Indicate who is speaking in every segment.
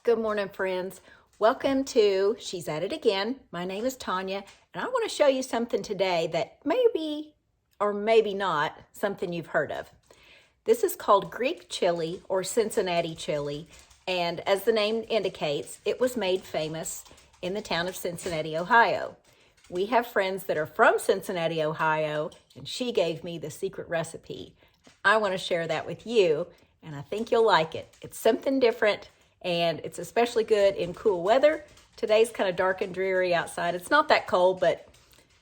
Speaker 1: Good morning, friends. Welcome to She's At It Again. My name is Tanya, and I want to show you something today that maybe or maybe not something you've heard of. This is called Greek chili or Cincinnati chili, and as the name indicates, it was made famous in the town of Cincinnati, Ohio. We have friends that are from Cincinnati, Ohio, and she gave me the secret recipe. I want to share that with you, and I think you'll like it. It's something different, and it's especially good in cool weather. Today's kind of dark and dreary outside. It's not that cold, but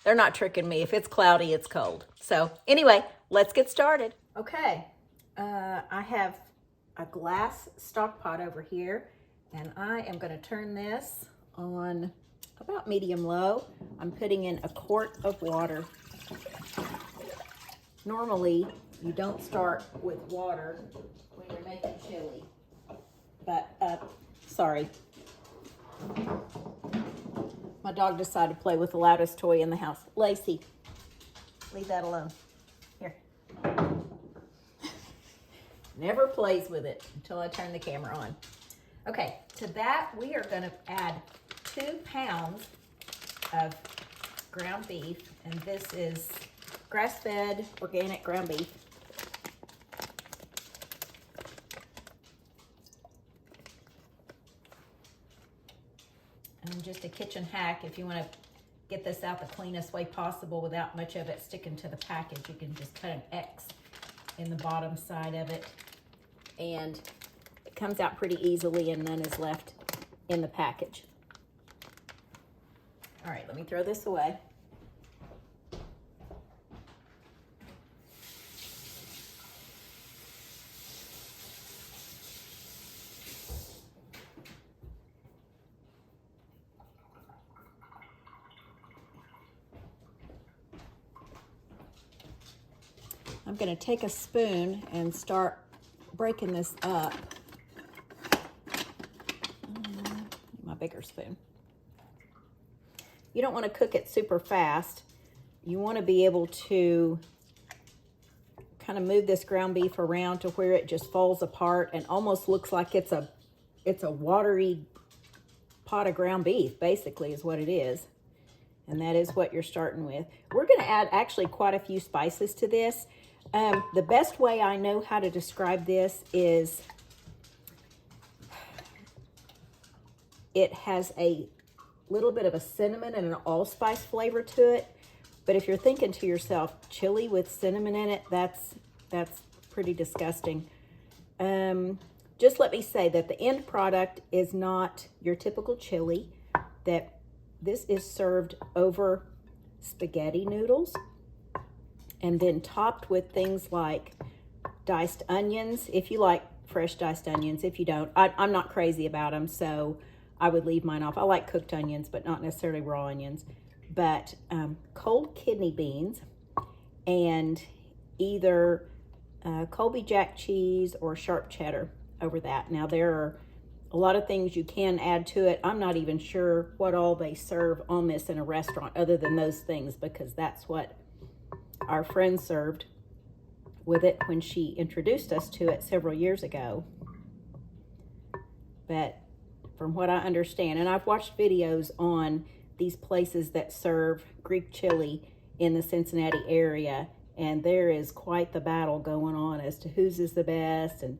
Speaker 1: they're not tricking me. If it's cloudy, it's cold. So anyway, let's get started. Okay, I have a glass stock pot over here, and I am going to turn this on about medium low. I'm putting in a quart of water. Normally, you don't start with water when you're making chili. But, sorry. My dog decided to play with the loudest toy in the house. Lacey, leave that alone. Here. Never plays with it until I turn the camera on. Okay, to that we are gonna add 2 pounds of ground beef, and this is grass-fed organic ground beef. And just a kitchen hack, if you want to get this out the cleanest way possible without much of it sticking to the package, you can just cut an X in the bottom side of it, and it comes out pretty easily and none is left in the package. All right, let me throw this away. I'm going to take a spoon and start breaking this up. My bigger spoon. You don't want to cook it super fast. You want to be able to kind of move this ground beef around to where it just falls apart and almost looks like it's a watery pot of ground beef, basically, is what it is. And that is what you're starting with. We're going to add actually quite a few spices to this. The best way I know how to describe this is it has a little bit of a cinnamon and an allspice flavor to it. But if you're thinking to yourself, chili with cinnamon in it, that's pretty disgusting. Just let me say that the end product is not your typical chili, that this is served over spaghetti noodles and then topped with things like diced onions, if you like fresh diced onions. If you don't, I'm not crazy about them, so I would leave mine off. I like cooked onions, but not necessarily raw onions. But cold kidney beans and either Colby jack cheese or sharp cheddar over that. Now, there are a lot of things you can add to it. I'm not even sure what all they serve on this in a restaurant other than those things, because that's what our friend served with it when she introduced us to it several years ago. But from what I understand, and I've watched videos on these places that serve Greek chili in the Cincinnati area, and there is quite the battle going on as to whose is the best and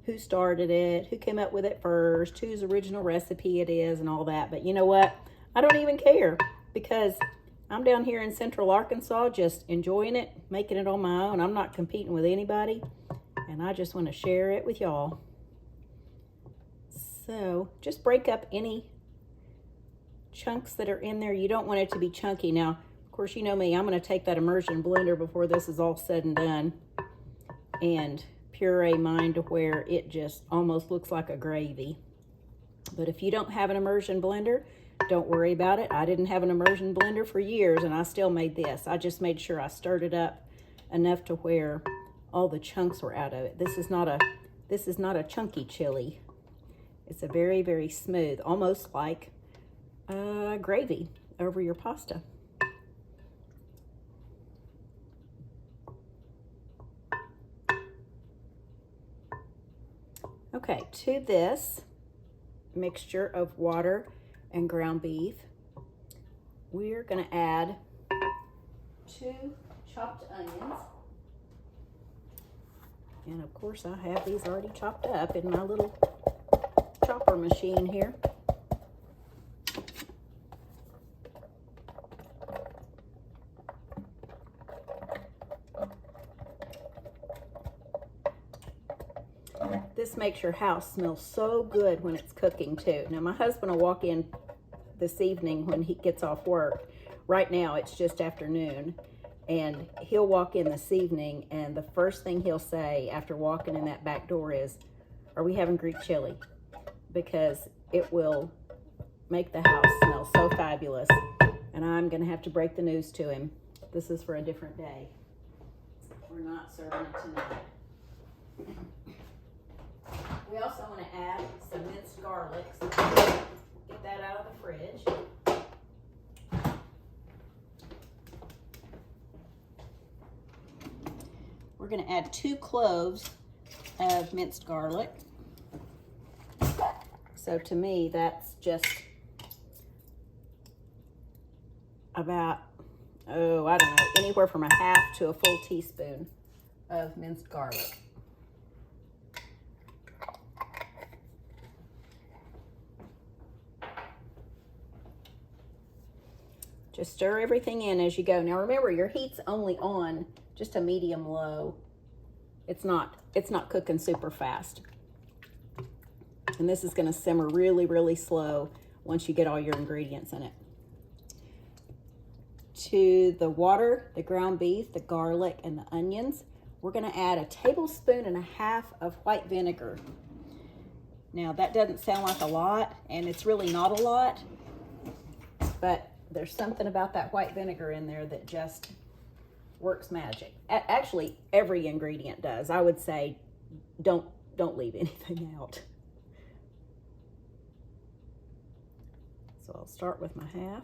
Speaker 1: who started it, who came up with it first, whose original recipe it is, and all that. But you know what? I don't even care, because I'm down here in central Arkansas just enjoying it, making it on my own. I'm not competing with anybody, and I just want to share it with y'all. So just break up any chunks that are in there. You don't want it to be chunky. Now, of course, you know me, I'm going to take that immersion blender before this is all said and done and puree mine to where it just almost looks like a gravy. But if you don't have an immersion blender, don't worry about it. I didn't have an immersion blender for years, and I still made this. I just made sure I stirred it up enough to where all the chunks were out of it. This is not a chunky chili. It's a very, very smooth, almost like gravy over your pasta. Okay, to this, mixture of water and ground beef. We're gonna add 2 chopped onions. And of course I have these already chopped up in my little chopper machine here. This makes your house smell so good when it's cooking too. Now my husband will walk in this evening when he gets off work. Right now it's just afternoon, and he'll walk in this evening and the first thing he'll say after walking in that back door is, "Are we having Greek chili?" Because it will make the house smell so fabulous. And I'm gonna have to break the news to him. This is for a different day. We're not serving it tonight. We also want to add some minced garlic. So get that out of the fridge. We're going to add 2 cloves of minced garlic. So to me, that's just about, I don't know, anywhere from a half to a full teaspoon of minced garlic. Just stir everything in as you go. Now remember, your heat's only on just a medium low. It's not cooking super fast. And this is gonna simmer really, really slow once you get all your ingredients in it. To the water, the ground beef, the garlic, and the onions, we're gonna add 1.5 tablespoons of white vinegar. Now that doesn't sound like a lot, and it's really not a lot, but there's something about that white vinegar in there that just works magic. Actually, every ingredient does. I would say don't leave anything out. So I'll start with my half.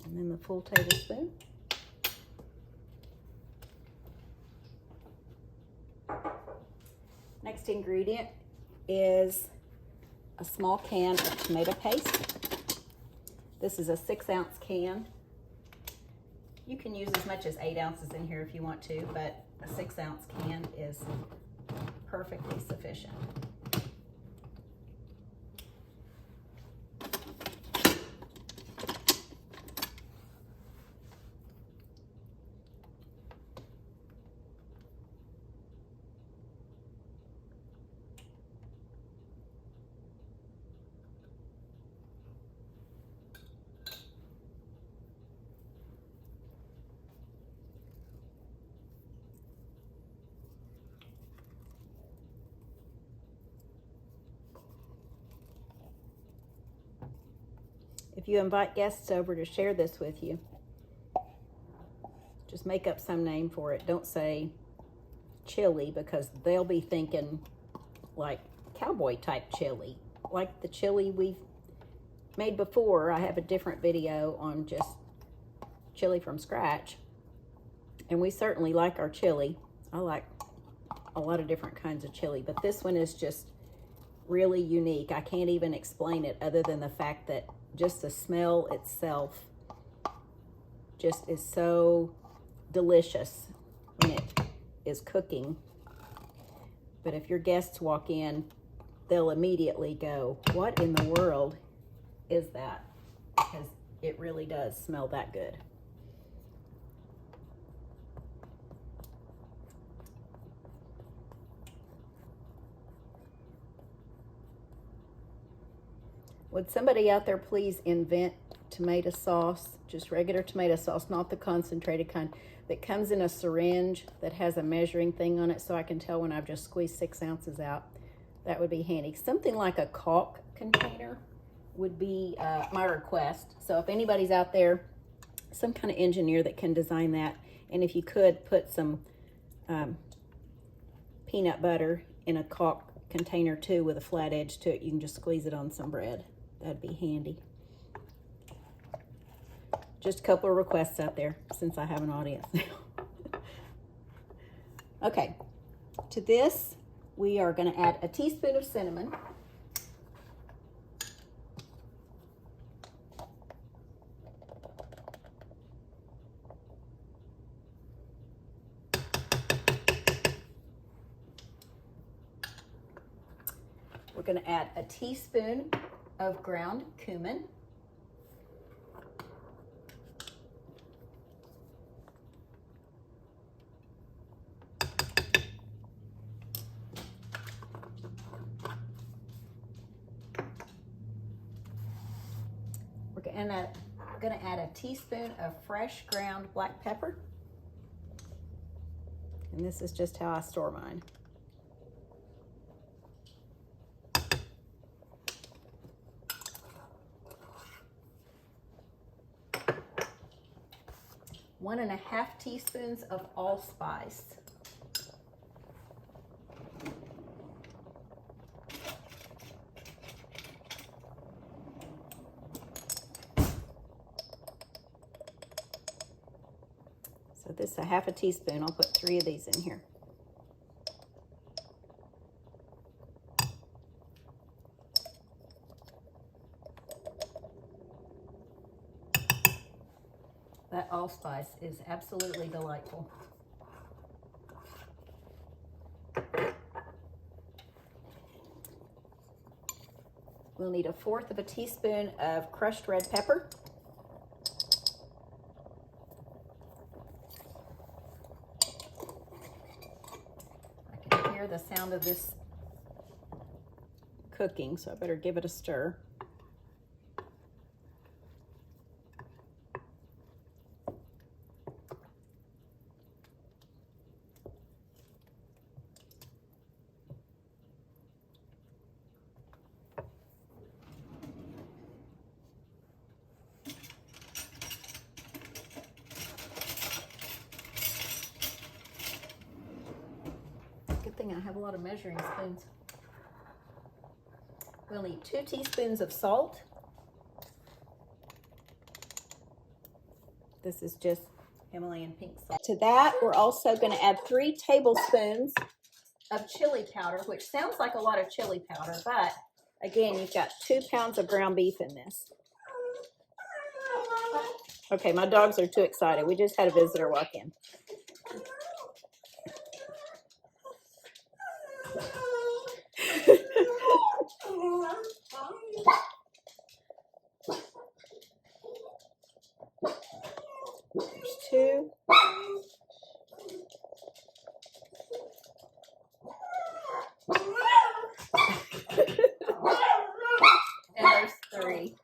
Speaker 1: And then the full tablespoon. Next ingredient is a small can of tomato paste. This is a 6-ounce can. You can use as much as 8 ounces in here if you want to, but a 6-ounce can is perfectly sufficient. If you invite guests over to share this with you, just make up some name for it. Don't say chili, because they'll be thinking like cowboy type chili, like the chili we've made before. I have a different video on just chili from scratch, and we certainly like our chili. I like a lot of different kinds of chili, but this one is just really unique. I can't even explain it other than the fact that just the smell itself just is so delicious when it is cooking. But if your guests walk in, they'll immediately go, "What in the world is that?" Because it really does smell that good. Would somebody out there please invent tomato sauce, just regular tomato sauce, not the concentrated kind, that comes in a syringe that has a measuring thing on it so I can tell when I've just squeezed 6 ounces out? That would be handy. Something like a caulk container would be my request. So if anybody's out there, some kind of engineer that can design that, and if you could put some peanut butter in a caulk container too with a flat edge to it, you can just squeeze it on some bread. That'd be handy. Just a couple of requests out there since I have an audience now. Okay, to this we are going to add a teaspoon of cinnamon. We're going to add a teaspoon of ground cumin. We're going to add a teaspoon of fresh ground black pepper. And this is just how I store mine. One and a half teaspoons of allspice. So this is a half a teaspoon. I'll put 3 of these in here. That allspice is absolutely delightful. We'll need 1/4 of a teaspoon of crushed red pepper. I can hear the sound of this cooking, so I better give it a stir. Good thing I have a lot of measuring spoons. We'll need 2 teaspoons of salt. This is just Himalayan pink salt. To that, we're also going to add 3 tablespoons of chili powder, which sounds like a lot of chili powder, but again, you've got 2 pounds of ground beef in this. Okay, my dogs are too excited. We just had a visitor walk in. There's 2. And there's 3.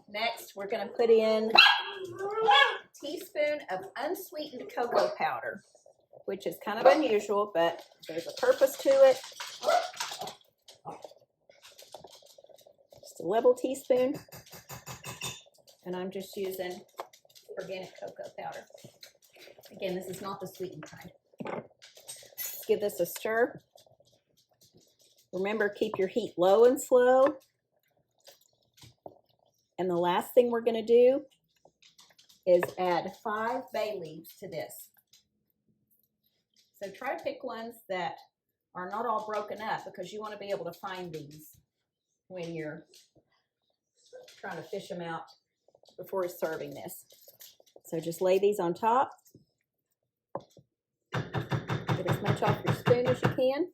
Speaker 1: Next, we're going to put in a teaspoon of unsweetened cocoa powder, which is kind of unusual, but there's a purpose to it. Just a little teaspoon. And I'm just using organic cocoa powder. Again, this is not the sweetened kind. Let's give this a stir. Remember, keep your heat low and slow. And the last thing we're going to do is add 5 bay leaves to this. So try to pick ones that are not all broken up, because you want to be able to find these when you're trying to fish them out before serving this. So just lay these on top. Get as much off your spoon as you can.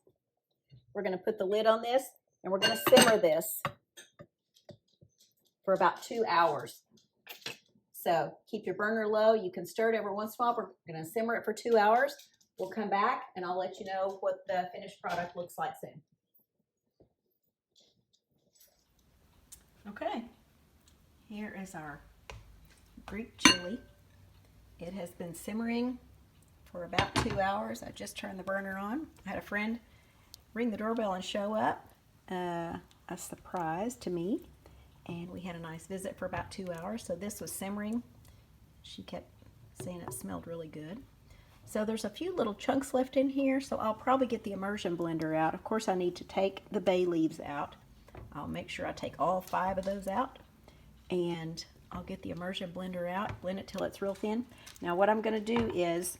Speaker 1: We're going to put the lid on this, and we're going to simmer this for about 2 hours. So keep your burner low. You can stir it every once in a while. We're going to simmer it for 2 hours. We'll come back and I'll let you know what the finished product looks like soon. Okay, here is our Greek chili. It has been simmering for about 2 hours. I just turned the burner on. I had a friend ring the doorbell and show up, a surprise to me, and we had a nice visit for about 2 hours. So this was simmering. She kept saying it smelled really good. So there's a few little chunks left in here, so I'll probably get the immersion blender out. Of course, I need to take the bay leaves out. I'll make sure I take all 5 of those out, and I'll get the immersion blender out, blend it till it's real thin. Now what I'm going to do is,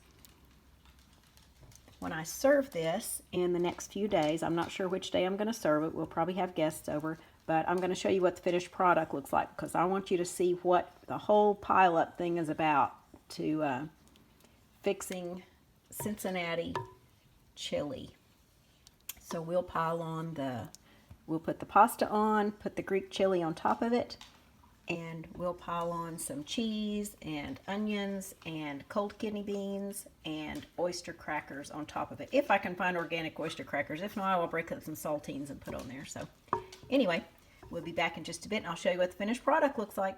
Speaker 1: when I serve this in the next few days, I'm not sure which day I'm going to serve it. We'll probably have guests over, but I'm going to show you what the finished product looks like because I want you to see what the whole pile-up thing is about to fixing Cincinnati chili. So we'll pile on we'll put the pasta on, put the Greek chili on top of it, and we'll pile on some cheese and onions and cold kidney beans and oyster crackers on top of it. If I can find organic oyster crackers. If not, I will break up some saltines and put on there. So anyway, we'll be back in just a bit and I'll show you what the finished product looks like.